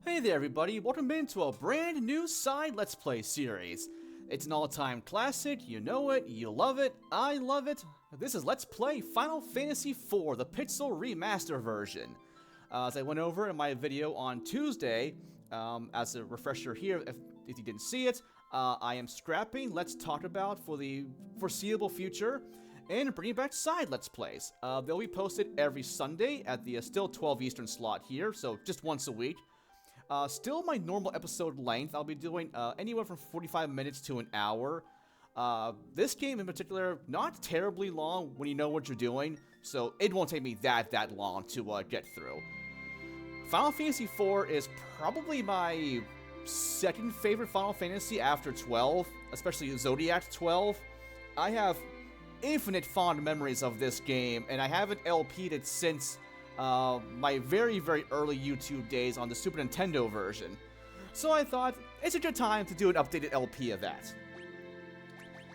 Hey there everybody, welcome into a brand new side Let's Play series. It's an all-time classic, you know it, you love it, I love it. This is Let's Play Final Fantasy IV, the Pixel Remaster version. As I went over in my video on Tuesday, as a refresher here, if you didn't see it, I am scrapping Let's Talk About for the foreseeable future and bringing back side Let's Plays. They'll be posted every Sunday at the still 12 Eastern slot here, so just once a week. Still my normal episode length. I'll be doing anywhere from 45 minutes to an hour. This game in particular, not terribly long when you know what you're doing, so it won't take me that long to get through. Final Fantasy IV is probably my second favorite Final Fantasy after 12, especially Zodiac 12. I have infinite fond memories of this game, and I haven't LP'd it since my very early YouTube days on the Super Nintendo version. So I thought, it's a good time to do an updated LP of that.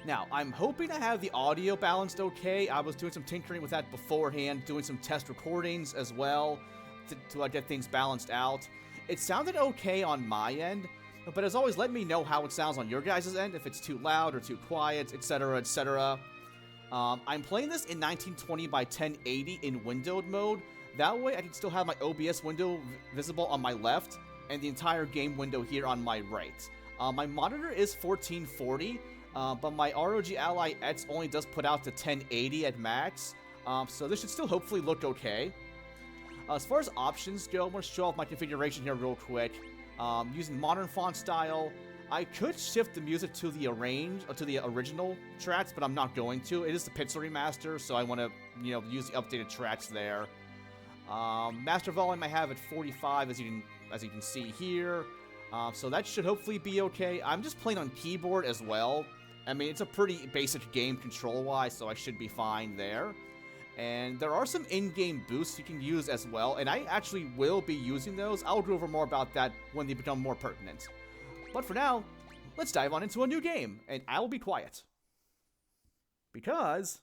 Now, I'm hoping I have the audio balanced okay. I was doing some tinkering with that beforehand, doing some test recordings as well, to get things balanced out. It sounded okay on my end, but as always, let me know how it sounds on your guys' end, if it's too loud or too quiet, etc, etc. I'm playing this in 1920 by 1080 in windowed mode. That way I can still have my OBS window visible on my left and the entire game window here on my right. My monitor is 1440, but my ROG Ally X only does put out to 1080 at max, so this should still hopefully look okay. As far as options go, I'm going to show off my configuration here real quick. Using modern font style, I could shift the music to the original tracks, but I'm not going to. It is the Pixel Remaster, so I want to, use the updated tracks there. Master volume I have at 45, as you can see here. So that should hopefully be okay. I'm just playing on keyboard as well. I mean, it's a pretty basic game control-wise, so I should be fine there. And there are some in-game boosts you can use as well, and I actually will be using those. I'll go over more about that when they become more pertinent. But for now, let's dive on into a new game, and I will be quiet. Because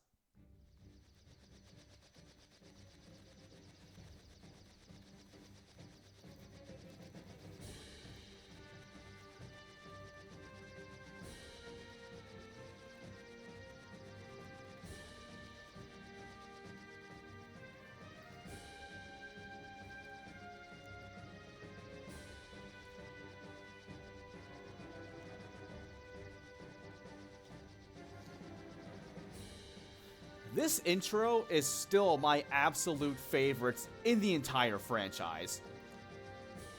this intro is still my absolute favorites in the entire franchise.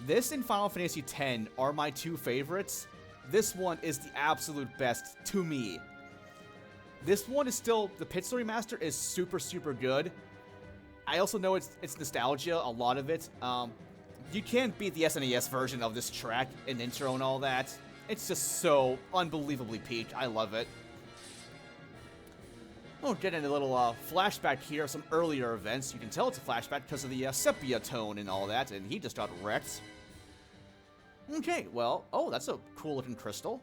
This and Final Fantasy X are my two favorites. This one is the absolute best to me. This one is still, the Pixel Remaster is super good. I also know it's nostalgia, a lot of it. You can't beat the SNES version of this track and intro and all that. It's just so unbelievably peak. I love it. We'll get in a little flashback here of some earlier events. You can tell it's a flashback because of the sepia tone and all that, and he just got wrecked. Okay, well, oh, that's a cool looking crystal.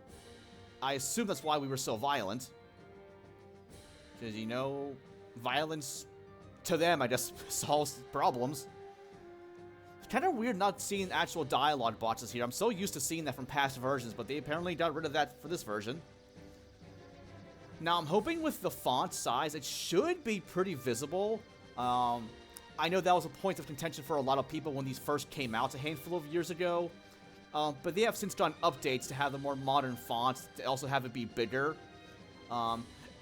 I assume that's why we were so violent. Because, violence to them, I guess, solves problems. It's kind of weird not seeing actual dialogue boxes here. I'm so used to seeing that from past versions, but they apparently got rid of that for this version. Now, I'm hoping with the font size, it should be pretty visible. I know that was a point of contention for a lot of people when these first came out a handful of years ago. But they have since done updates to have the more modern fonts, to also have it be bigger.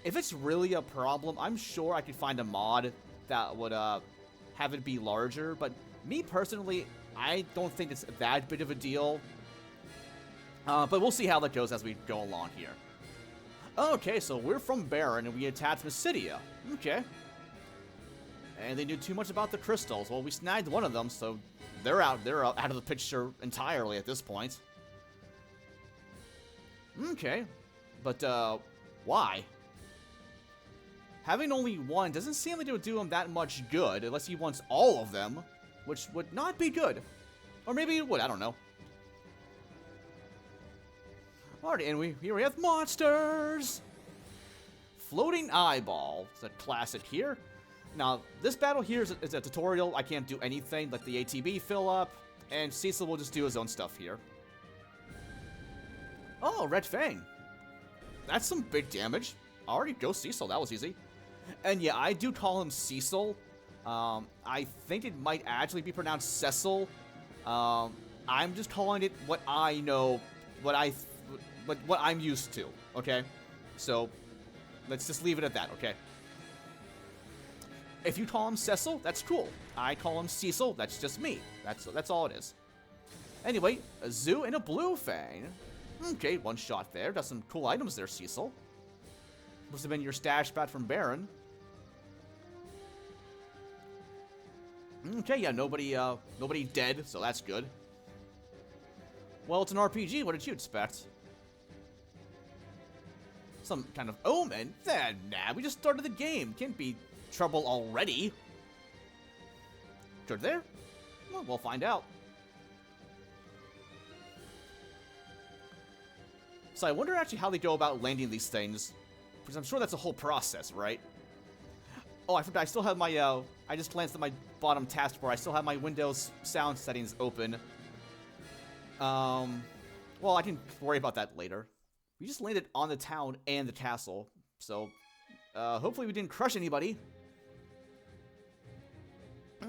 If it's really a problem, I'm sure I could find a mod that would have it be larger. But me personally, I don't think it's that big of a deal. But we'll see how that goes as we go along here. Okay, so we're from Baron, and we attacked Mysidia. Okay. And they knew too much about the crystals. Well, we snagged one of them, so they're out of the picture entirely at this point. Okay. But, why? Having only one doesn't seem like it would do him that much good, unless he wants all of them, which would not be good. Or maybe it would, I don't know. Alright, and here we have monsters! Floating Eyeball. It's a classic here. Now, this battle here is a tutorial. I can't do anything. Like the ATB fill up, And Cecil will just do his own stuff here. Oh, Red Fang. That's some big damage. Already go Cecil, that was easy. And yeah, I do call him Cecil. I think it might actually be pronounced Cecil. I'm just calling it what I know, what I'm used to, okay? So, let's just leave it at that, okay? If you call him Cecil, that's cool. I call him Cecil, that's just me. That's all it is. Anyway, a Zoo and a Blue Fang. Okay, one shot there. Got some cool items there, Cecil. Must have been your stash bat from Baron. Okay, yeah, nobody dead, so that's good. Well, it's an RPG. What did you expect? Some kind of omen? Nah, we just started the game. Can't be trouble already. Good there? Well, we'll find out. So I wonder actually how they go about landing these things, because I'm sure that's a whole process, right? Oh, I forgot. I still have my, I just glanced at my bottom taskbar. I still have my Windows sound settings open. Well, I can worry about that later. We just landed on the town and the castle, so, hopefully we didn't crush anybody.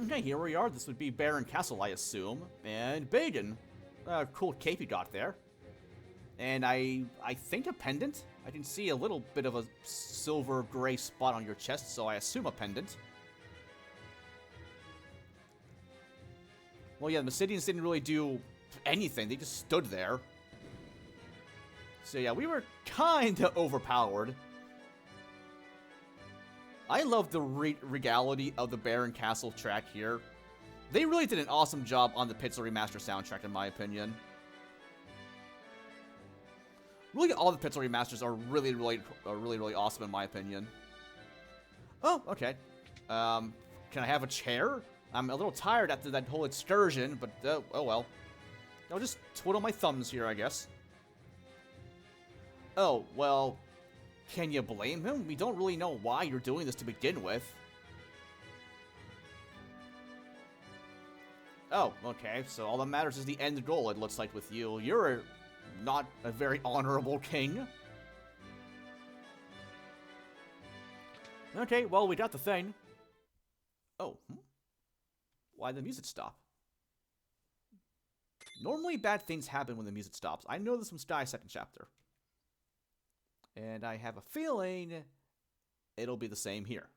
Okay, here we are. This would be Baron Castle, I assume. And Bagan. Cool cape you got there. And I think a pendant. I can see a little bit of a silver gray spot on your chest, so I assume a pendant. Well, yeah, the Mysidians didn't really do anything. They just stood there. So yeah, we were kinda overpowered. I love the regality of the Baron Castle track here. They really did an awesome job on the Pixel Remaster soundtrack, in my opinion. Really, all the Pixel Remasters are really awesome, in my opinion. Oh, okay. Can I have a chair? I'm a little tired after that whole excursion, but, oh well. I'll just twiddle my thumbs here, I guess. Oh, well, can you blame him? We don't really know why you're doing this to begin with. Oh, okay, so all that matters is the end goal, it looks like, with you. You're not a very honorable king. Okay, well, we got the thing. Oh, why did the music stop? Normally bad things happen when the music stops. I know this from Sky 2nd chapter. And I have a feeling it'll be the same here.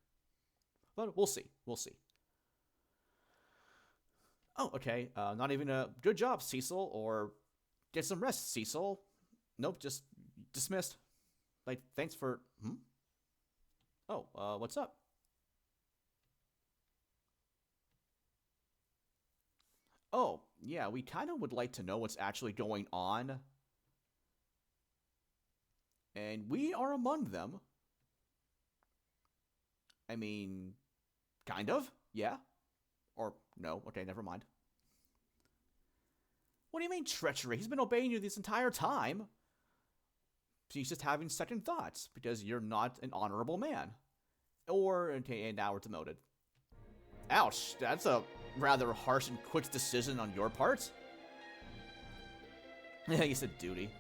But we'll see. We'll see. Oh, okay. Not even a good job, Cecil, or get some rest, Cecil. Nope, just dismissed. Like, thanks for... Oh, what's up? Oh, yeah, we kind of would like to know what's actually going on. And we are among them. I mean, kind of, yeah. Or, no, okay, never mind. What do you mean, treachery? He's been obeying you this entire time. He's just having second thoughts, because you're not an honorable man. Or, okay, and now we're demoted. Ouch, that's a rather harsh and quick decision on your part. Yeah, you said duty.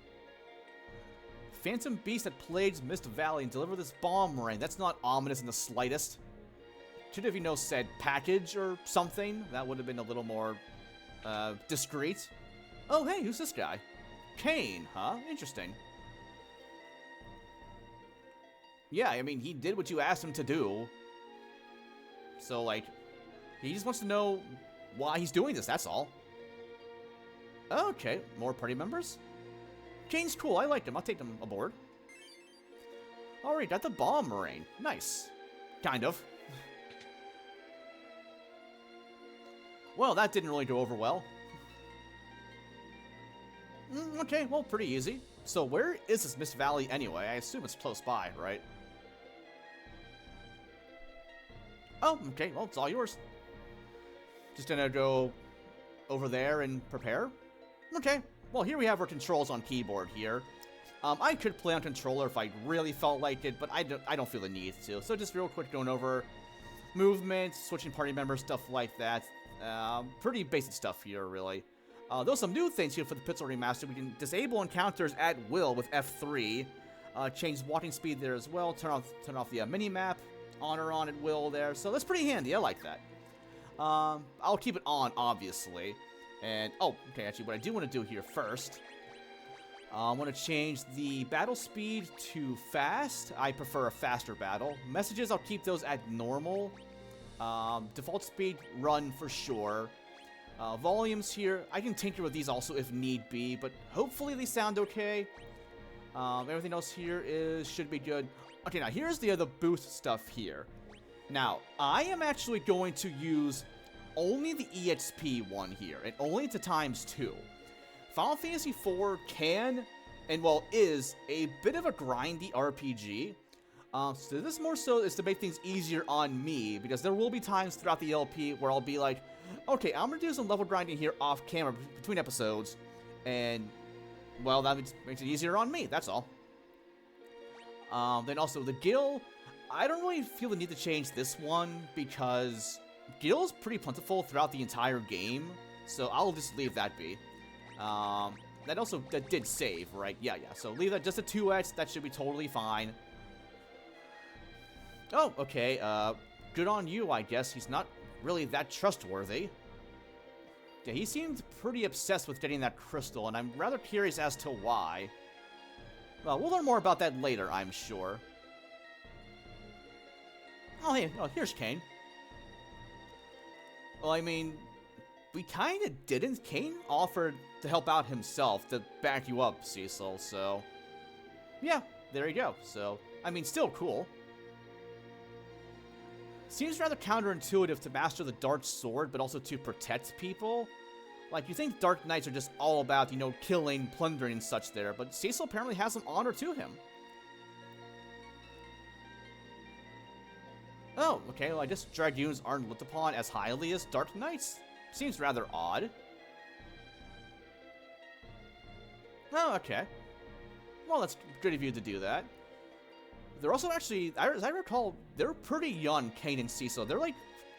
Phantom beast that plagues Mist Valley and deliver this bomb rain. That's not ominous in the slightest. Should have, said package or something. That would have been a little more, discreet. Oh, hey, who's this guy? Kane, huh? Interesting. Yeah, I mean, he did what you asked him to do. So, like, he just wants to know why he's doing this, that's all. Okay, more party members? Kane's cool, I like him. I'll take him aboard. Alright, got the bomb rain. Nice. Kind of. Well, that didn't really go over well. Okay, well, pretty easy. So where is this Mist Valley anyway? I assume it's close by, right? Oh, okay, well, it's all yours. Just gonna go over there and prepare? Okay, well, here we have our controls on keyboard here. I could play on controller if I really felt like it, but I don't feel the need to. So just real quick going over movement, switching party members, stuff like that. Pretty basic stuff here, really. There's some new things here for the Pixel Remaster. We can disable encounters at will with F3. Change walking speed there as well. Turn off the mini-map on or on at will there. So that's pretty handy. I like that. I'll keep it on, obviously. And, oh, okay, actually, what I do want to do here first, I want to change the battle speed to fast. I prefer a faster battle. Messages, I'll keep those at normal. Default speed, run for sure. Volumes here, I can tinker with these also if need be, but hopefully they sound okay. Everything else here should be good. Okay, now here's the other boost stuff here. Now, I am actually going to use only the EXP one here, and only to ×2. Final Fantasy IV can, and well, is a bit of a grindy RPG. So this more so is to make things easier on me, because there will be times throughout the LP where I'll be like, okay, I'm gonna do some level grinding here off camera between episodes, and well, that makes it easier on me, that's all. Then also the Gil, I don't really feel the need to change this one because Gil's pretty plentiful throughout the entire game, so I'll just leave that be. That did save, right? Yeah, so leave that just a 2x, that should be totally fine. Oh, okay, good on you, I guess. He's not really that trustworthy. Yeah, he seemed pretty obsessed with getting that crystal, and I'm rather curious as to why. Well, we'll learn more about that later, I'm sure. Oh, hey, here's Kane. Well, I mean, we kind of didn't. Kane offered to help out himself to back you up, Cecil, so... yeah, there you go. So, I mean, still cool. Seems rather counterintuitive to master the Dark Sword, but also to protect people. Like, you think Dark Knights are just all about, you know, killing, plundering, and such there, but Cecil apparently has some honor to him. Oh, okay, well, I guess Dragoons aren't looked upon as highly as Dark Knights. Seems rather odd. Oh, okay. Well, that's good of you to do that. They're also actually, as I recall, they're pretty young, Kane and Cecil. They're like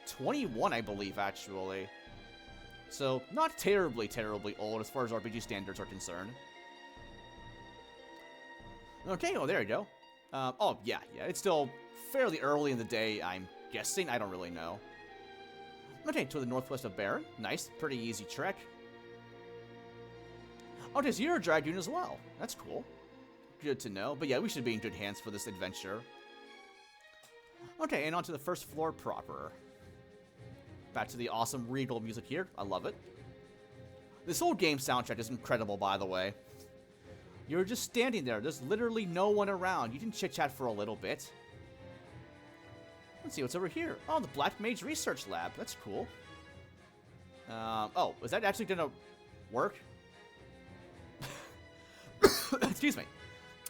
21, I believe, actually. So, not terribly, terribly old as far as RPG standards are concerned. Okay, well, there you go. Oh, yeah, it's still fairly early in the day, I'm guessing. I don't really know. Okay, to the northwest of Baron. Nice, pretty easy trek. Okay, so you're a Dragoon as well. That's cool. Good to know. But yeah, we should be in good hands for this adventure. Okay, and on to the first floor proper. Back to the awesome regal music here. I love it. This whole game soundtrack is incredible, by the way. You're just standing there. There's literally no one around. You can chit-chat for a little bit. Let's see what's over here. Oh, the Black Mage Research Lab. That's cool. Oh, is that actually gonna work? Excuse me.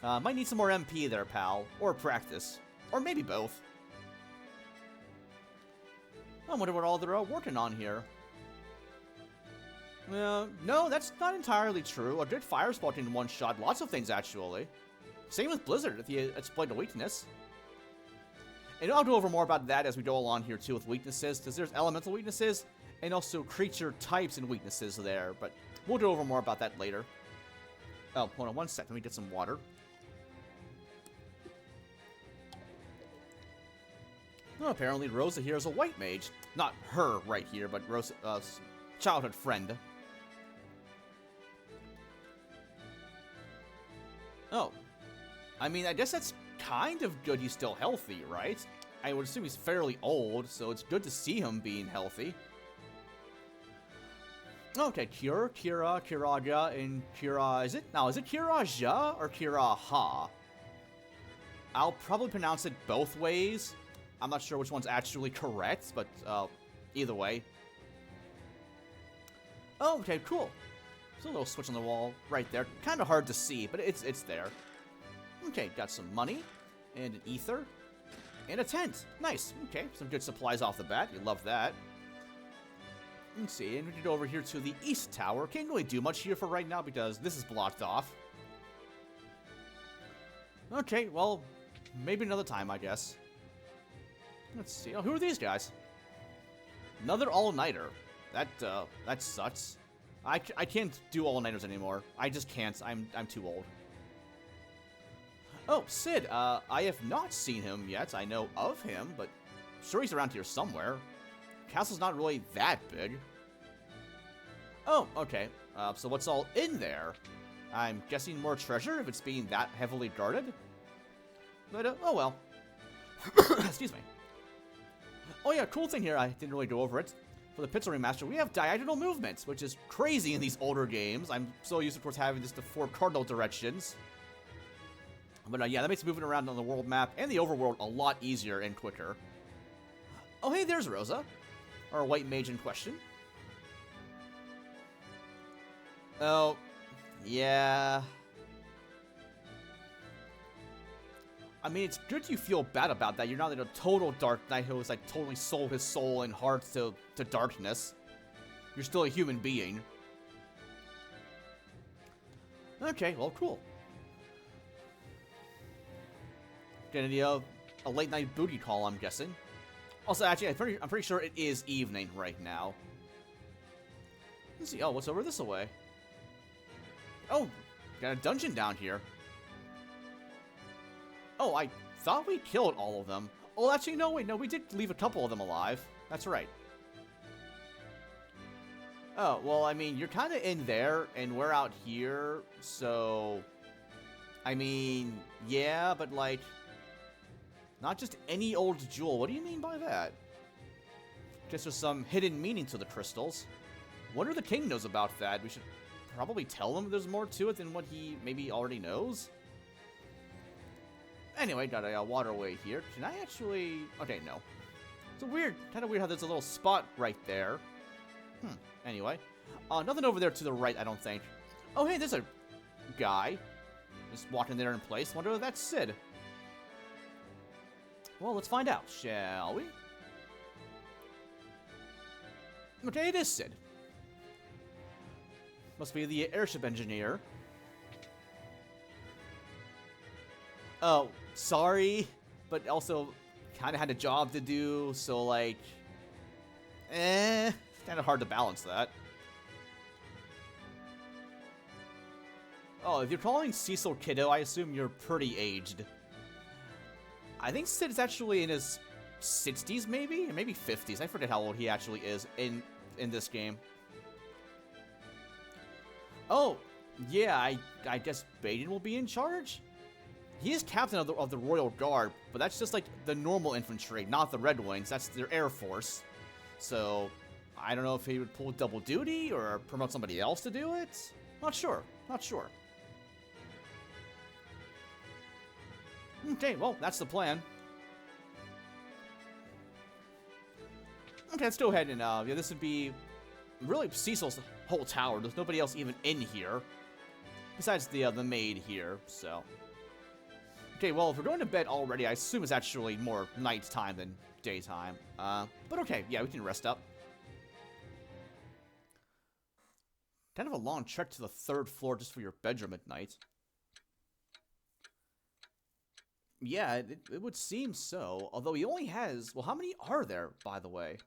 Might need some more MP there, pal. Or practice. Or maybe both. I wonder what all they're working on here. No, that's not entirely true. A good fire spot can one-shot lots of things, actually. Same with Blizzard, if you exploit a weakness. And I'll go over more about that as we go along here, too, with weaknesses, because there's elemental weaknesses, and also creature types and weaknesses there, but we'll go over more about that later. Oh, hold on one sec, let me get some water. Oh, apparently Rosa here is a white mage. Not her right here, but Rosa's childhood friend. Oh. I mean, I guess that's kind of good he's still healthy, right? I would assume he's fairly old, so it's good to see him being healthy. Okay, Kira, Kiraga, and Kira... Is it Kiraja or Kiraha? I'll probably pronounce it both ways. I'm not sure which one's actually correct, but either way. Oh, okay, cool. There's a little switch on the wall right there. Kind of hard to see, but it's there. Okay, got some money, and an ether, and a tent. Nice. Okay, some good supplies off the bat. You love that. Let's see, and we can go over here to the East Tower. Can't really do much here for right now because this is blocked off. Okay, well, maybe another time, I guess. Let's see. Oh, who are these guys? Another all-nighter. That sucks. I can't do all-nighters anymore. I just can't. I'm too old. Oh, Sid. I have not seen him yet. I know of him, but I'm sure he's around here somewhere. Castle's not really that big. Oh, okay. So what's all in there? I'm guessing more treasure if it's being that heavily guarded. But, oh well. Excuse me. Oh yeah, cool thing here, I didn't really go over it. For the Pixel Remaster, we have diagonal movements, which is crazy in these older games. I'm so used to, of course, having just the 4 cardinal directions. But yeah, that makes moving around on the world map and the overworld a lot easier and quicker. Oh hey, there's Rosa. Our white mage in question. Oh, yeah. I mean, it's good you feel bad about that. You're not like a total Dark Knight who has like totally sold his soul and heart to darkness. You're still a human being. Okay, well, cool. Getting a late night booty call, I'm guessing. Also, actually, I'm pretty sure it is evening right now. Let's see. Oh, what's over this way? Oh, got a dungeon down here. Oh, I thought we killed all of them. Oh, actually, no, wait, no, we did leave a couple of them alive. That's right. Oh, well, I mean, you're kind of in there, and we're out here, so... I mean, yeah, but, like... Not just any old jewel. What do you mean by that? Guess there's some hidden meaning to the crystals. Wonder if the king knows about that. We should probably tell him there's more to it than what he maybe already knows. Anyway, got a waterway here. Can I actually... Okay, no. It's weird. Kind of weird how there's a little spot right there. Anyway. Nothing over there to the right, I don't think. Oh, hey, there's a guy. Just walking there in place. Wonder if that's Sid. Well, let's find out, shall we? Okay, it is Sid. Must be the airship engineer. Oh, sorry, but also kind of had a job to do, so like, kind of hard to balance that. Oh, if you're calling Cecil kiddo, I assume you're pretty aged. I think Sid is actually in his 60s, maybe? Or maybe 50s. I forget how old he actually is in this game. Oh, yeah, I guess Baden will be in charge? He is captain of the Royal Guard, but that's just like the normal infantry, not the Red Wings. That's their Air Force. So, I don't know if he would pull double duty or promote somebody else to do it. Not sure. Not sure. Okay, well, that's the plan. Okay, let's go ahead and, yeah, this would be really Cecil's whole tower. There's nobody else even in here. Besides the maid here, so. Okay, well, if we're going to bed already, I assume it's actually more nighttime than daytime. But okay, yeah, we can rest up. Kind of a long trek to the 3rd floor just for your bedroom at night. Yeah, it would seem so. Although he only has... Well, how many are there, by the way?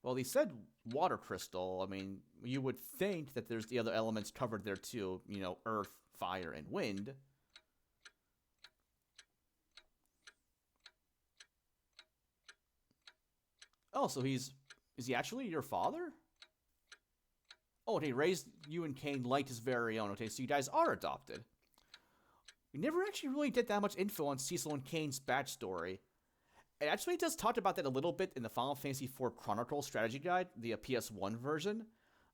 Well, he said water crystal. I mean, you would think that there's the other elements covered there too. You know, earth, fire, and wind. Oh, so is he actually your father? Oh, okay, raised you and Kane like his very own. Okay, so you guys are adopted. We never actually really did that much info on Cecil and Kane's backstory. It actually does talk about that a little bit in the Final Fantasy IV Chronicles Strategy Guide, the PS1 version.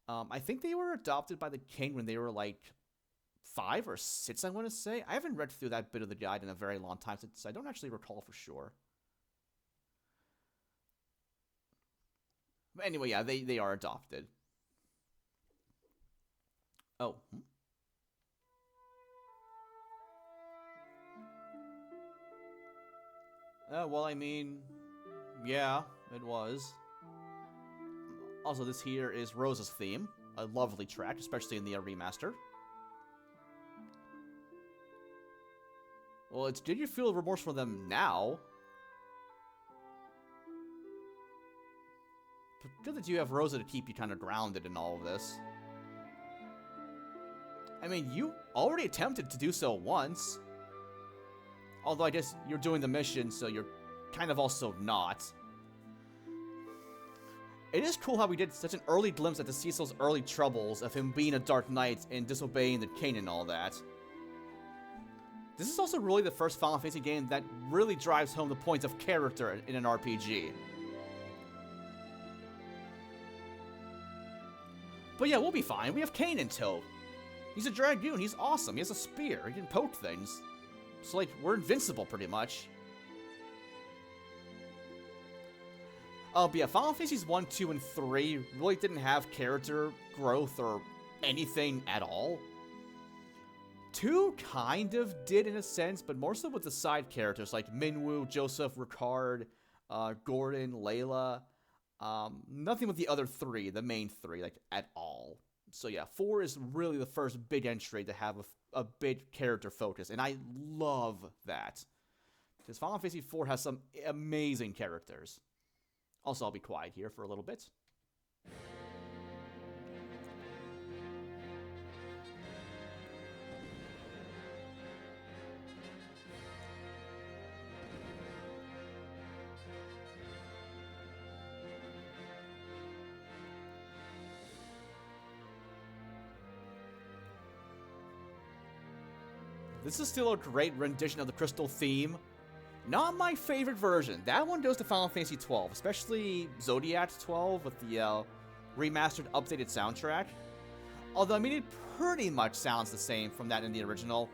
I think they were adopted by the king when they were like 5 or 6, I want to say. I haven't read through that bit of the guide in a very long time, so I don't actually recall for sure. But anyway, yeah, they are adopted. Oh. Well, I mean, yeah, it was. Also, this here is Rosa's theme. A lovely track, especially in the remaster. Well, did you feel remorse for them now? Good that you have Rosa to keep you kind of grounded in all of this. I mean, you already attempted to do so once. Although I guess you're doing the mission, so you're kind of also not. It is cool how we did such an early glimpse at the Cecil's early troubles of him being a Dark Knight and disobeying the king and all that. This is also really the first Final Fantasy game that really drives home the point of character in an RPG. But yeah, we'll be fine. We have Kane in tow. He's a Dragoon. He's awesome. He has a spear. He can poke things. So, like, we're invincible, pretty much. But yeah, Final Fantasies 1, 2, and 3 really didn't have character growth or anything at all. 2 kind of did in a sense, but more so with the side characters like Minwu, Joseph, Ricard, Gordon, Layla. Nothing with the other 3, the main 3, like, at all. So yeah, 4 is really the first big entry to have a big character focus, and I love that. Because Final Fantasy 4 has some amazing characters. Also, I'll be quiet here for a little bit. This is still a great rendition of the Crystal theme. Not my favorite version. That one goes to Final Fantasy 12, especially Zodiac 12 with the remastered, updated soundtrack. Although, I mean, it pretty much sounds the same from that in the original.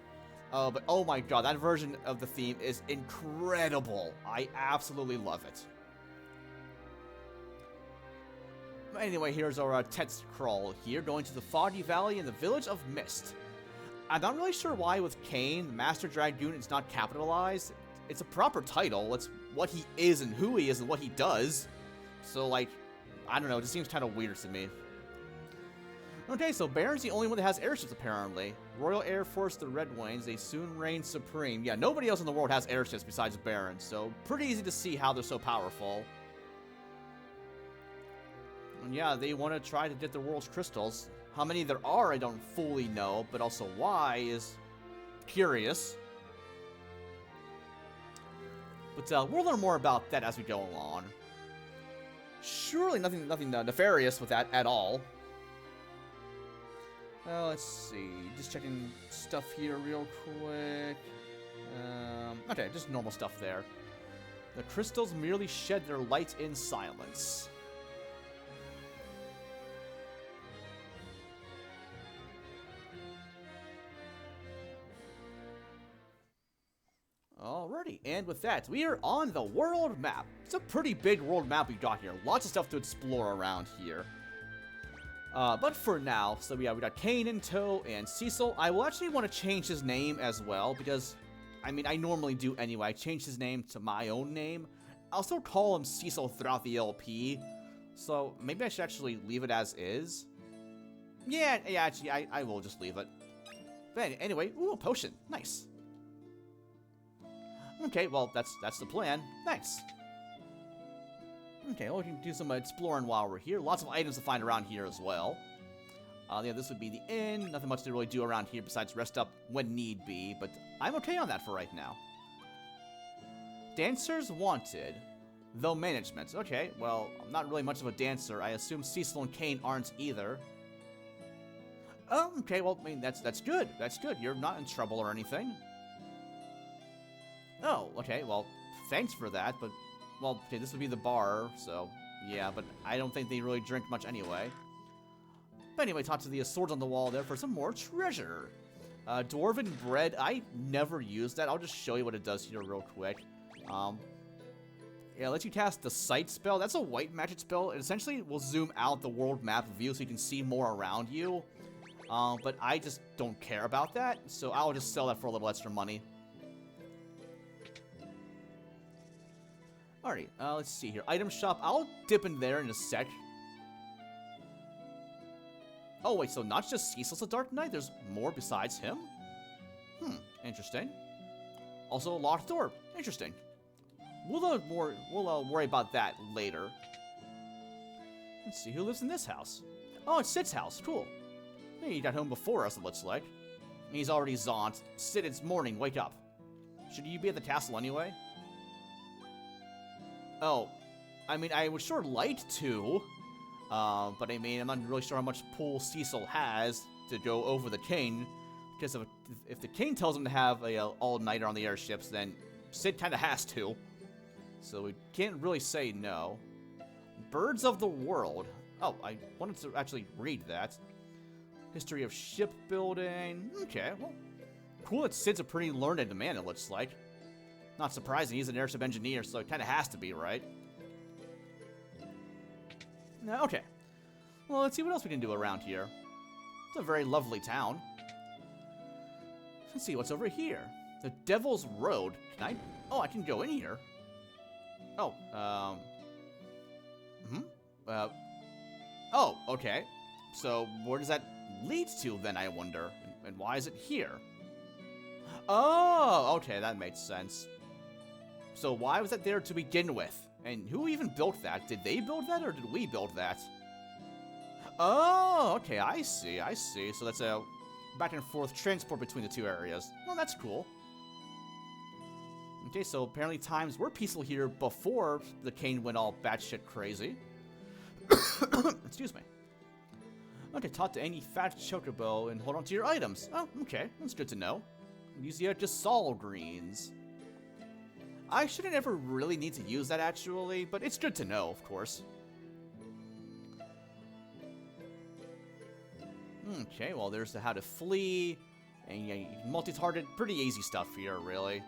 But oh my god, that version of the theme is incredible. I absolutely love it. Anyway, here's our text crawl here, going to the Foggy Valley in the Village of Mist. I'm not really sure why with Kane, the Master Dragoon, it's not capitalized. It's a proper title. It's what he is and who he is and what he does. So, like, I don't know. It just seems kind of weird to me. Okay, so Baron's the only one that has airships, apparently. Royal Air Force, the Red Wings, they soon reign supreme. Yeah, nobody else in the world has airships besides Baron, so pretty easy to see how they're so powerful. And yeah, they want to try to get the world's crystals. How many there are, I don't fully know, but also why is curious. But we'll learn more about that as we go along. Surely nothing nefarious with that at all. Let's see. Just checking stuff here real quick. Okay, just normal stuff there. The crystals merely shed their light in silence. Alrighty, and with that, we are on the world map. It's a pretty big world map we got here. Lots of stuff to explore around here. But for now, so yeah, we got Kane in tow and Cecil. I will actually want to change his name as well, because, I mean, I normally do anyway. I changed his name to my own name. I'll still call him Cecil throughout the LP, so maybe I should actually leave it as is. Yeah, actually, I will just leave it. But anyway, ooh, a potion. Nice. Okay, well, that's the plan. Nice. Okay, well, we can do some exploring while we're here. Lots of items to find around here as well. Yeah, this would be the inn. Nothing much to really do around here besides rest up when need be, but I'm okay on that for right now. Dancers wanted. Though management. Okay, well, I'm not really much of a dancer. I assume Cecil and Kane aren't either. Oh, okay, well, I mean, that's good. That's good. You're not in trouble or anything. Oh, okay, well, thanks for that, but, well, okay, this would be the bar, so, yeah, but I don't think they really drink much anyway. But anyway, talk to the swords on the wall there for some more treasure. Dwarven bread, I never used that. I'll just show you what it does here real quick. Yeah, it lets you cast the sight spell. That's a white magic spell. It essentially will zoom out the world map view so you can see more around you. But I just don't care about that, so I'll just sell that for a little extra money. Alright, let's see here. Item shop. I'll dip in there in a sec. Oh, wait, so not just Cecil's a Dark Knight? There's more besides him? Interesting. Also a locked door. Interesting. We'll worry about that later. Let's see, who lives in this house? Oh, it's Sid's house. Cool. Hey, you got home before us, it looks like. He's already zonked. Sid, it's morning. Wake up. Should you be at the castle anyway? Oh, I mean, I would sure like to. But I mean, I'm not really sure how much pull Cecil has to go over the king. Because if the king tells him to have a all-nighter on the airships, then Sid kind of has to. So we can't really say no. Birds of the World. Oh, I wanted to actually read that. History of shipbuilding. Okay, well, cool that Sid's a pretty learned man, it looks like. Not surprising, he's an airship engineer, so it kind of has to be, right? Okay. Well, let's see what else we can do around here. It's a very lovely town. Let's see what's over here. The Devil's Road. Can I? Oh, I can go in here. Oh, oh, okay. So, where does that lead to then, I wonder? And why is it here? Oh, okay, that makes sense. So why was that there to begin with? And who even built that? Did they build that, or did we build that? Oh, okay, I see, I see. So that's a back and forth transport between the two areas. Well, that's cool. Okay, so apparently times were peaceful here before the cane went all batshit crazy. Excuse me. Okay, talk to any fat chocobo and hold on to your items. Oh, okay, that's good to know. Mysidia just Sol greens. I shouldn't ever really need to use that actually, but it's good to know, of course. Okay, well, there's the how to flee, and yeah, multi-target, pretty easy stuff here, really.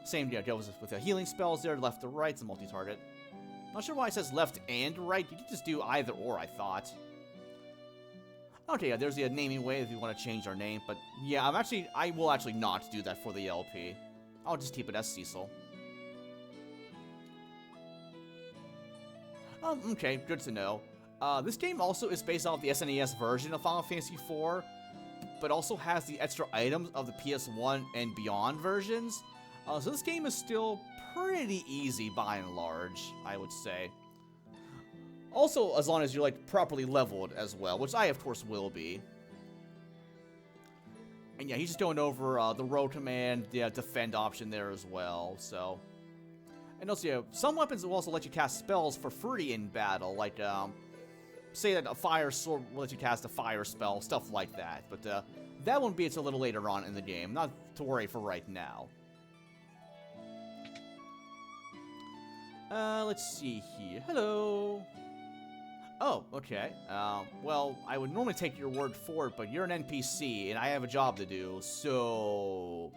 Same deal goes with the healing spells there, left to right, it's a multi-target. Not sure why it says left and right, you can just do either or, I thought. Okay, yeah, there's the naming way if you want to change our name, but yeah, I will actually not do that for the LP. I'll just keep it as Cecil. Okay, good to know. This game also is based off the SNES version of Final Fantasy IV, but also has the extra items of the PS1 and beyond versions. So this game is still pretty easy by and large, I would say. Also, as long as you're, like, properly leveled as well, which I, of course, will be. And yeah, he's just going over the roll command, the defend option there as well, so. And also, yeah, some weapons will also let you cast spells for free in battle, like, say that a fire sword will let you cast a fire spell, stuff like that. But that won't be until a little later on in the game, not to worry for right now. Let's see here. Hello. Oh, okay. Well, I would normally take your word for it, but you're an NPC, and I have a job to do, so.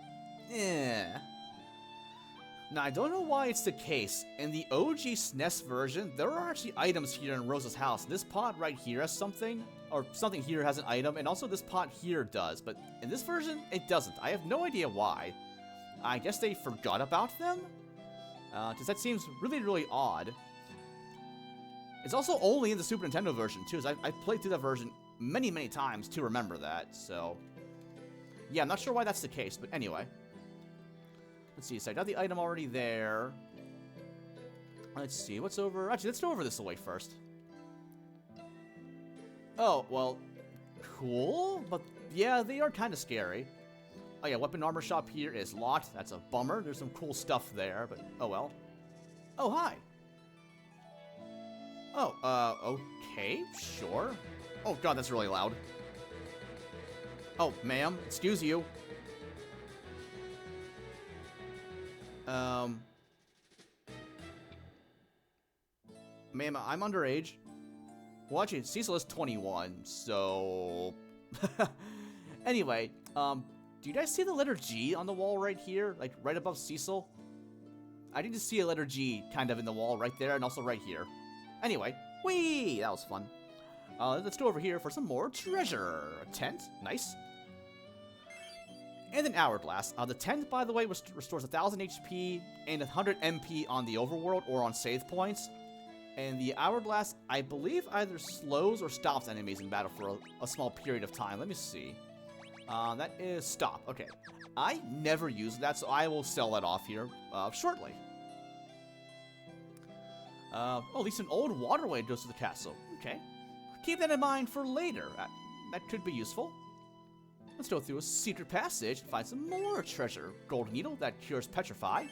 Now, I don't know why it's the case. In the OG SNES version, there are actually items here in Rosa's house. This pot right here has something, or something here has an item, and also this pot here does. But in this version, it doesn't. I have no idea why. I guess they forgot about them? Because that seems really, really odd. It's also only in the Super Nintendo version, too, so I've played through that version many, many times to remember that, so. Yeah, I'm not sure why that's the case, but anyway. Let's see, so I got the item already there. Let's see, what's over? Actually, let's go over this way first. Oh, well, cool, but yeah, they are kind of scary. Oh yeah, weapon armor shop here is locked. That's a bummer. There's some cool stuff there, but oh well. Oh, hi. Oh, okay, sure. Oh god, that's really loud. Oh, ma'am, excuse you. Ma'am, I'm underage. Well, actually, Cecil is 21, so. Anyway, do you guys see the letter G on the wall right here? Like, right above Cecil? I did just see a letter G kind of in the wall right there, and also right here. Anyway, whee! That was fun. Let's go over here for some more treasure. A tent, nice. And an hourglass. The tent, by the way, restores 1000 HP and 100 MP on the overworld or on save points. And the hourglass, I believe, either slows or stops enemies in battle for a small period of time. Let me see. That is stop. Okay. I never use that, so I will sell that off here shortly. Oh, at least an old waterway goes to the castle. Okay. Keep that in mind for later. That could be useful. Let's go through a secret passage and find some more treasure. Gold needle that cures petrify.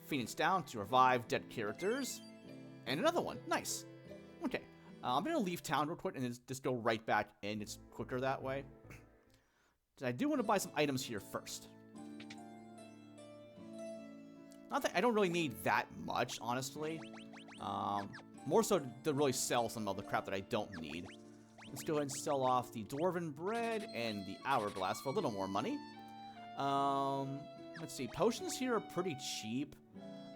Phoenix down to revive dead characters. And another one. Nice. Okay. I'm going to leave town real quick and just go right back in. It's quicker that way. I do want to buy some items here first. Not that I don't really need that much, honestly. More so to really sell some of the crap that I don't need. Let's go ahead and sell off the Dwarven Bread and the Hourglass for a little more money. Let's see. Potions here are pretty cheap.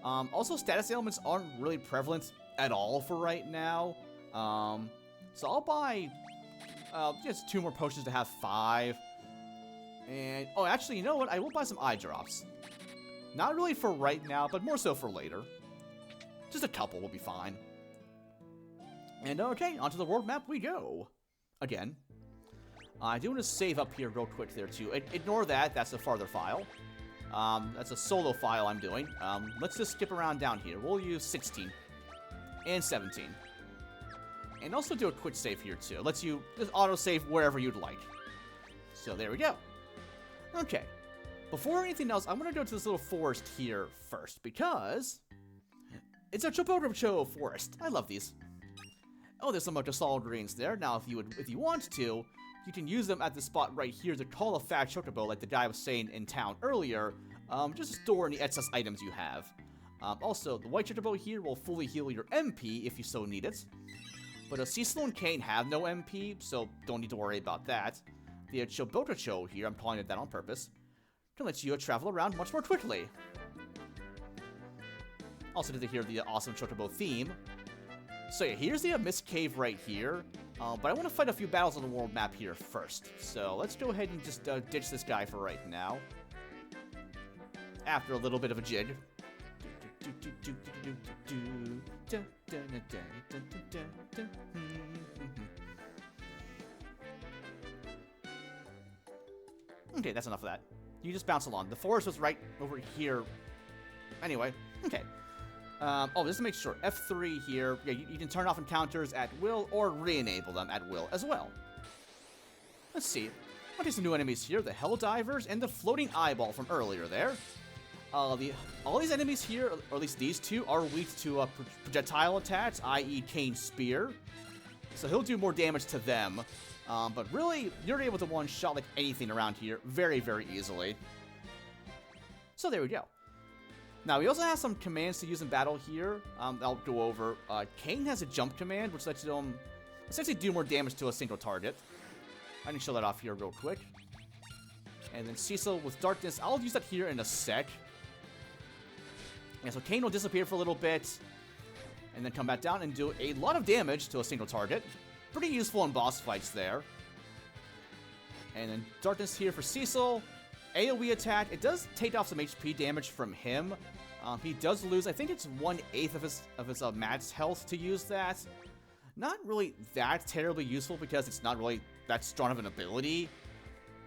Also, status ailments aren't really prevalent at all for right now. So I'll buy just 2 more potions to have 5. And, oh, actually, you know what? I will buy some eye drops. Not really for right now, but more so for later. Just a couple will be fine. And okay, onto the world map we go. Again. I do want to save up here real quick there, too. Ignore that. That's a farther file. That's a solo file I'm doing. Let's just skip around down here. We'll use 16 and 17. And also do a quick save here, too. Lets you just auto-save wherever you'd like. So there we go. Okay. Before anything else, I'm going to go to this little forest here first, because it's a Chocobo forest. I love these. Oh, there's some solid greens there. Now, if you want to, you can use them at the spot right here to call a fat chocobo, like the guy was saying in town earlier. Just store any excess items you have. Also, the white chocobo here will fully heal your MP if you so need it. But Cecil and Kane have no MP, so don't need to worry about that. The Chobotacho here, I'm calling it that on purpose, can let you travel around much more quickly. Also, did to hear the awesome chocobo theme. So yeah, here's the Mist Cave right here. But I want to fight a few battles on the world map here first. So let's go ahead and just ditch this guy for right now. After a little bit of a jig. Okay, that's enough of that. You just bounce along. The forest was right over here. Anyway, okay. Oh, just to make sure, F3 here, yeah, you can turn off encounters at will or re-enable them at will as well. Let's see. What are some new enemies here? The Helldivers and the Floating Eyeball from earlier there. All these enemies here, or at least these two, are weak to projectile attacks, i.e. Kane's Spear. So he'll do more damage to them. But really, you're able to one-shot like anything around here very, very easily. So there we go. Now, we also have some commands to use in battle here. I'll go over. Kane has a jump command, which lets him essentially do more damage to a single target. I can show that off here real quick. And then Cecil with Darkness, I'll use that here in a sec. And so Kane will disappear for a little bit, and then come back down and do a lot of damage to a single target. Pretty useful in boss fights there. And then Darkness here for Cecil. AoE attack. It does take off some HP damage from him. He does lose, I think it's 1/8 of his max health to use that. Not really that terribly useful because it's not really that strong of an ability.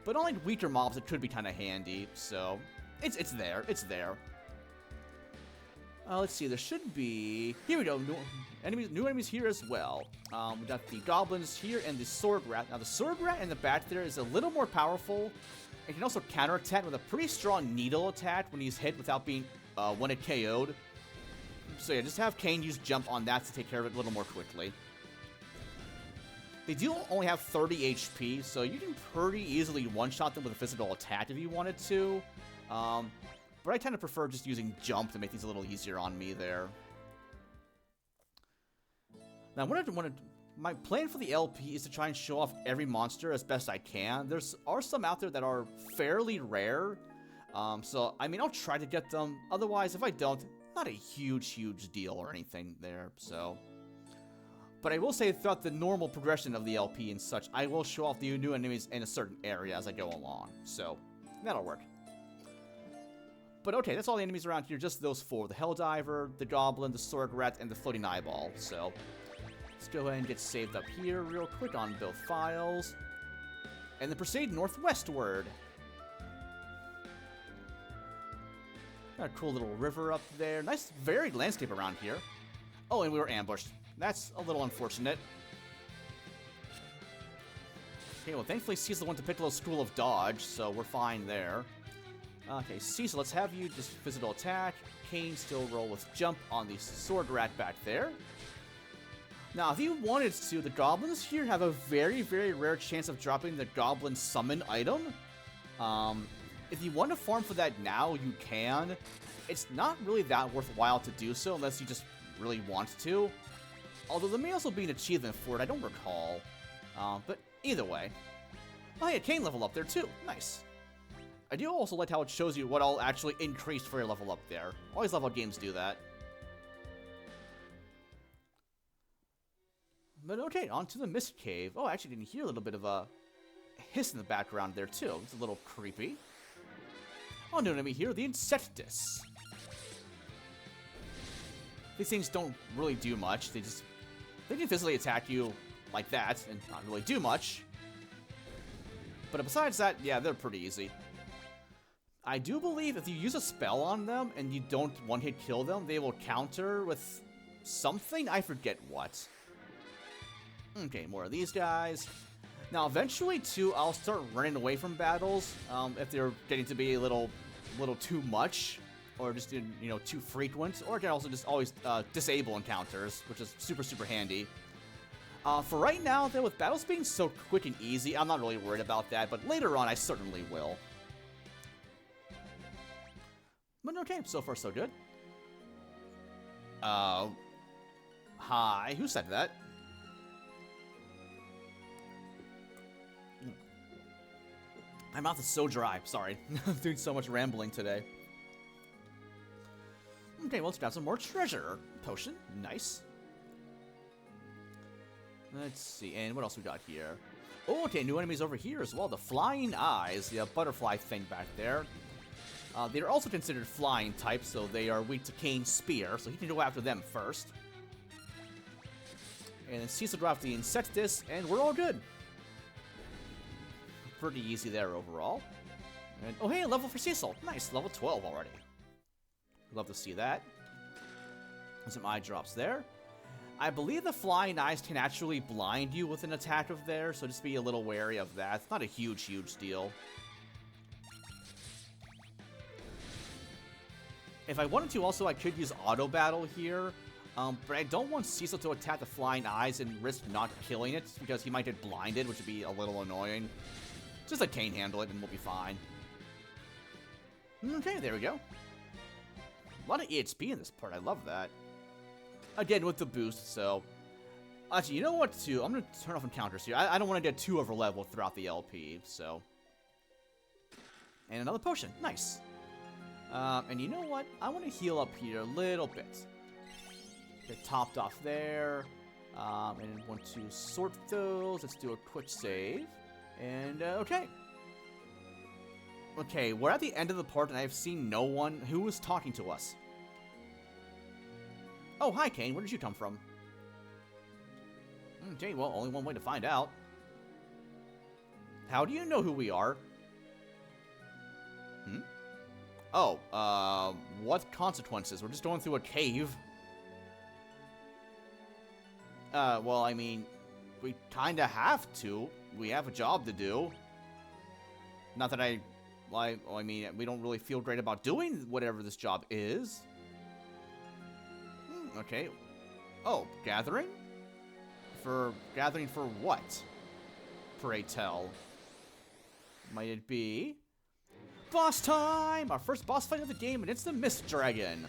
But on like weaker mobs, it could be kind of handy. So it's there. It's there. Let's see. There should be. Here we go. New enemies here as well. We got the goblins here and the sword rat. Now the sword rat in the back there is a little more powerful. It can also counterattack with a pretty strong needle attack when he's hit without being when it KO'd. So yeah, just have Kane use jump on that to take care of it a little more quickly. They do only have 30 HP, so you can pretty easily one-shot them with a physical attack if you wanted to. But I tend to prefer just using jump to make things a little easier on me there. Now, my plan for the LP is to try and show off every monster as best I can. There are some out there that are fairly rare. So, I mean, I'll try to get them. Otherwise, if I don't, not a huge deal or anything there, so. But I will say throughout the normal progression of the LP and such, I will show off the new enemies in a certain area as I go along. So, that'll work. But okay, that's all the enemies around here, just those 4. The Helldiver, the Goblin, the Sword Rat, and the Floating Eyeball. So, let's go ahead and get saved up here real quick on both files. And then proceed northwestward. Got a cool little river up there. Nice varied landscape around here. Oh, and we were ambushed. That's a little unfortunate. Okay, well, thankfully Cecil went to Piccolo's School of Dodge, so we're fine there. Okay, Cecil, let's have you just physical attack. Kane still roll with jump on the sword rat back there. Now, if you wanted to, the goblins here have a very, very rare chance of dropping the goblin summon item. If you want to farm for that now, you can. It's not really that worthwhile to do so unless you just really want to. Although there may also be an achievement for it, I don't recall. But either way. Oh yeah, Kane level up there too. Nice. I do also like how it shows you what all actually increased for your level up there. Always love how games do that. But okay, on to the Mist Cave. Oh, I actually didn't hear a little bit of a hiss in the background there too. It's a little creepy. Oh, new enemy here, the Insectus. These things don't really do much. They can physically attack you like that and not really do much. But besides that, yeah, they're pretty easy. I do believe if you use a spell on them and you don't one-hit kill them, they will counter with something. I forget what. Okay, more of these guys. Now, eventually, too, I'll start running away from battles if they're getting to be a little too much, or just too frequent. Or I can also just always disable encounters, which is super, super handy. For right now, though, with battles being so quick and easy, I'm not really worried about that. But later on, I certainly will. But okay, so far so good. Hi, who said that? My mouth is so dry, sorry. I'm doing so much rambling today. Okay, well, let's grab some more treasure. Potion, nice. Let's see, and what else we got here? Oh, okay, new enemies over here as well. The Flying Eyes, the butterfly thing back there. They're also considered flying types, so they are weak to Kane's spear, so he can go after them first. And then Cecil drops the Insectus, and we're all good. Pretty easy there overall. And, oh, hey, level for Cecil. Nice, level 12 already. Love to see that. Some eye drops there. I believe the Flying Eyes can actually blind you with an attack of theirs, so just be a little wary of that. It's not a huge, huge deal. If I wanted to, also, I could use Auto Battle here, but I don't want Cecil to attack the Flying Eyes and risk not killing it, because he might get blinded, which would be a little annoying. Just let Kane handle it, and we'll be fine. Okay, there we go. A lot of EXP in this part, I love that. Again, with the boost, so... Actually, you know what, too? I'm going to turn off encounters here. I don't want to get too over-leveled throughout the LP, so... And another potion. Nice. And you know what? I want to heal up here a little bit. Get topped off there. And want to sort those. Let's do a quick save. And, okay. Okay, we're at the end of the part, and I've seen no one who was talking to us. Oh, hi, Kane. Where did you come from? Okay, well, only one way to find out. How do you know who we are? Oh, what consequences? We're just going through a cave. Well, I mean, we kinda have to. We have a job to do. Not that I mean, we don't really feel great about doing whatever this job is. Okay. Oh, gathering? Gathering for what? Pray tell. Might it be... Boss time! Our first boss fight of the game, and it's the Mist Dragon.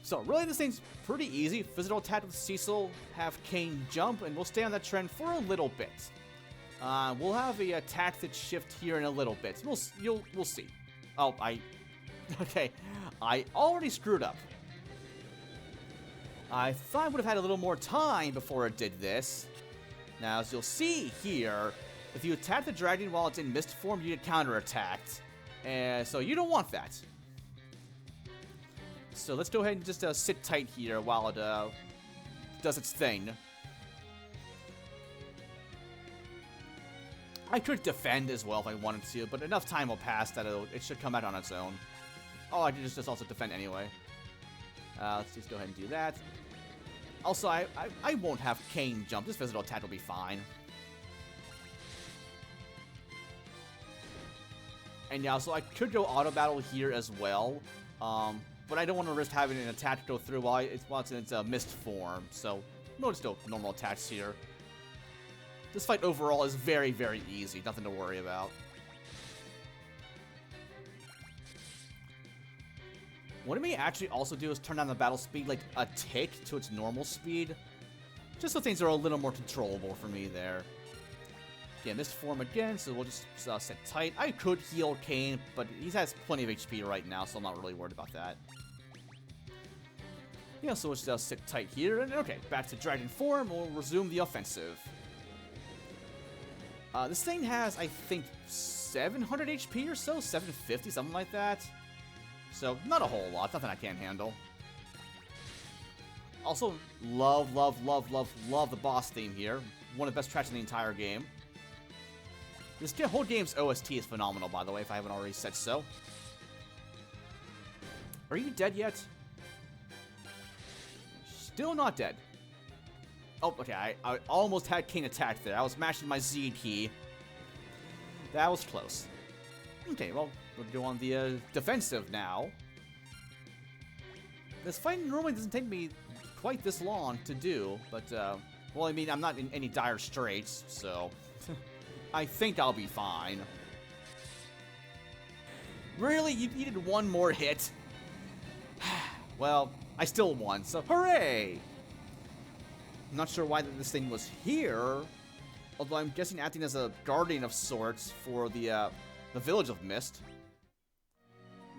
So, really, this thing's pretty easy. Physical attack with Cecil, have Kane jump, and we'll stay on that trend for a little bit. We'll have a tactic shift here in a little bit. We'll see. Oh, okay. I already screwed up. I thought I would have had a little more time before it did this. Now, as you'll see here, if you attack the dragon while it's in mist form, you get counterattacked. So you don't want that. So let's go ahead and just sit tight here while it does its thing. I could defend as well if I wanted to, but enough time will pass that it should come out on its own. Oh, I can just also defend anyway. Let's just go ahead and do that. Also, I won't have Kane jump. This physical attack will be fine. And yeah, so I could go auto battle here as well. But I don't want to risk having an attack go through while it's in its mist form. So we'll just do normal attacks here. This fight overall is very, very easy. Nothing to worry about. What it may actually also do is turn down the battle speed like a tick to its normal speed. Just so things are a little more controllable for me there. Yeah, mist form again, so we'll just sit tight. I could heal Kane, but he has plenty of HP right now, so I'm not really worried about that. Yeah, so we'll just sit tight here, and okay, back to Dragon form, we'll resume the offensive. This thing has, I think, 700 HP or so, 750, something like that. So, not a whole lot, nothing I can't handle. Also, love the boss theme here. One of the best tracks in the entire game. This whole game's OST is phenomenal, by the way, if I haven't already said so. Are you dead yet? Still not dead. Oh, okay, I almost had Kane attack there. I was mashing my Z key. That was close. Okay, well, we'll go on the defensive now. This fight normally doesn't take me quite this long to do, but, well, I mean, I'm not in any dire straits, so I think I'll be fine. Really? You needed one more hit? Well, I still won, so hooray! I'm not sure why this thing was here, although I'm guessing acting as a guardian of sorts for the Village of Mist.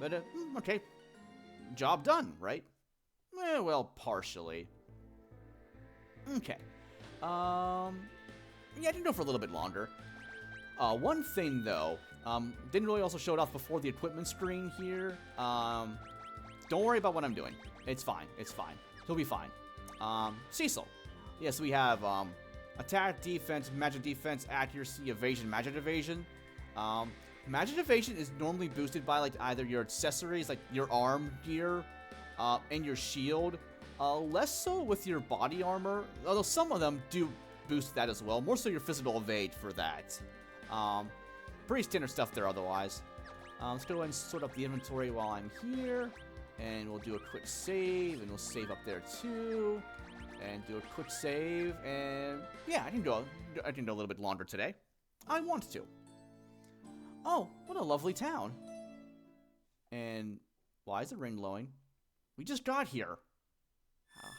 But, okay. Job done, right? Well, partially. Okay. Yeah, I can go for a little bit longer. One thing, though, didn't really also show it off before the equipment screen here. Don't worry about what I'm doing. It's fine. It's fine. He'll be fine. Cecil. Yes, we have, attack, defense, magic defense, accuracy, evasion, magic evasion. Magic evasion is normally boosted by, like, either your accessories, like your arm gear, and your shield. Less so with your body armor, although some of them do boost that as well. More so your physical evade for that. Pretty standard stuff there otherwise. Let's go ahead and sort up the inventory while I'm here. And we'll do a quick save, and we'll save up there too. And do a quick save, and yeah, I can go a little bit longer today. I want to. Oh, what a lovely town. And why is the ring glowing? We just got here.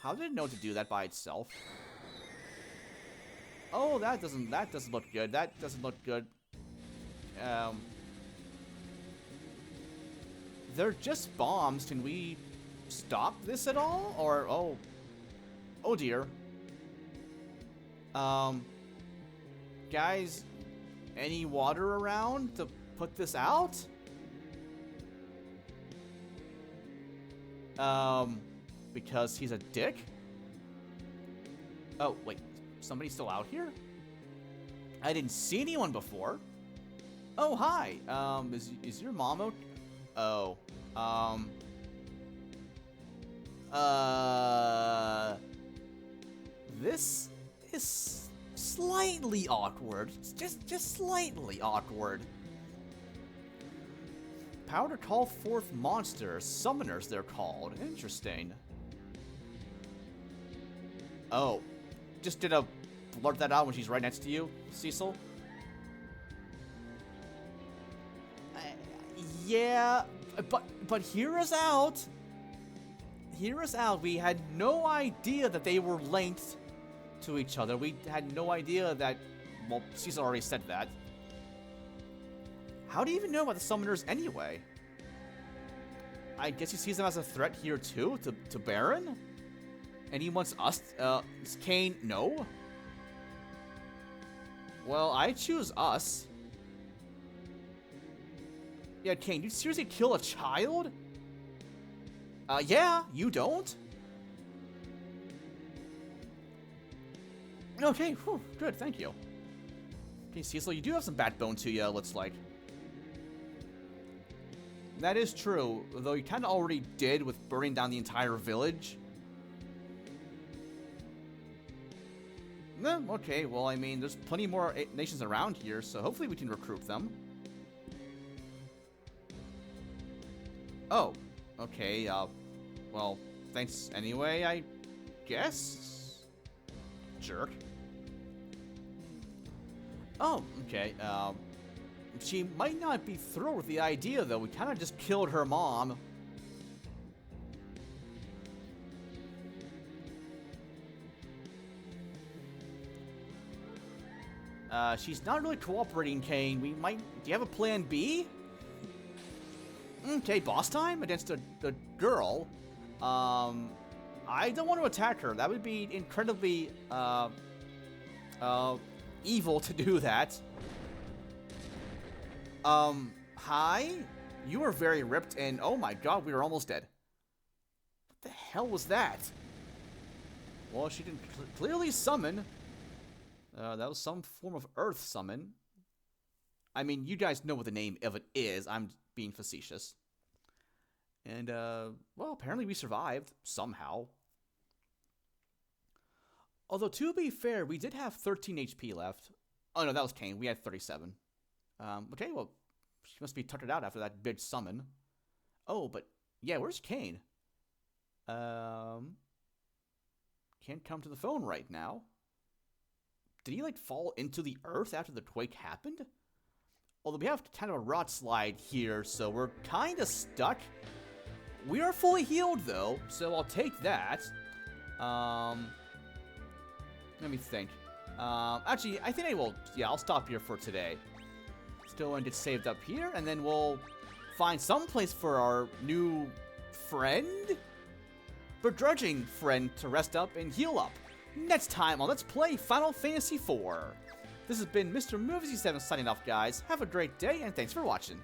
How did it know to do that by itself? Oh, that doesn't look good. That doesn't look good. They're just bombs. Can we stop this at all? Or, oh dear. Guys, any water around to put this out? Because he's a dick? Oh, wait. Somebody's still out here? I didn't see anyone before. Oh, hi. Is your mom okay? Oh. This is slightly awkward. Just slightly awkward. Power to call forth monsters. Summoners, they're called. Interesting. Oh. Just did a blurt that out when she's right next to you, Cecil? Yeah, but hear us out. Hear us out. We had no idea that they were linked to each other. We had no idea that, well, Cecil already said that. How do you even know about the summoners anyway? I guess he sees them as a threat here too, to Baron? And he wants us, is Kane, no? Well, I choose us. Yeah, Kane, you seriously kill a child? Yeah, you don't? Okay, whew, good, thank you. Okay, Cecil, you do have some backbone to you, looks like. That is true, though you kind of already did with burning down the entire village. No, okay, well, I mean, there's plenty more nations around here, so hopefully we can recruit them. Oh, okay, well, thanks anyway, I guess? Jerk. Oh, okay, she might not be thrilled with the idea, though. We kind of just killed her mom. She's not really cooperating, Kane. Do you have a plan B? Okay, boss time against a girl. I don't want to attack her. That would be incredibly, evil to do that. Hi? You are very ripped, and oh my god, we were almost dead. What the hell was that? Well, she didn't clearly summon. That was some form of earth summon. I mean, you guys know what the name of it is. I'm being facetious. And, well, apparently we survived, somehow. Although, to be fair, we did have 13 HP left. Oh, no, that was Kane. We had 37. Okay, well, she must be tuckered out after that big summon. Oh, but, yeah, where's Kane? Can't come to the phone right now. Did he, like, fall into the earth after the quake happened? Although we have kind of a rot slide here, so we're kind of stuck. We are fully healed, though, so I'll take that. Let me think. Actually, I think I will, yeah, I'll stop here for today. Let's go and get saved up here, and then we'll find some place for our new friend? Begrudging friend to rest up and heal up. Next time on Let's Play Final Fantasy IV. This has been Mr. Mysidia 7 signing off, guys. Have a great day, and thanks for watching.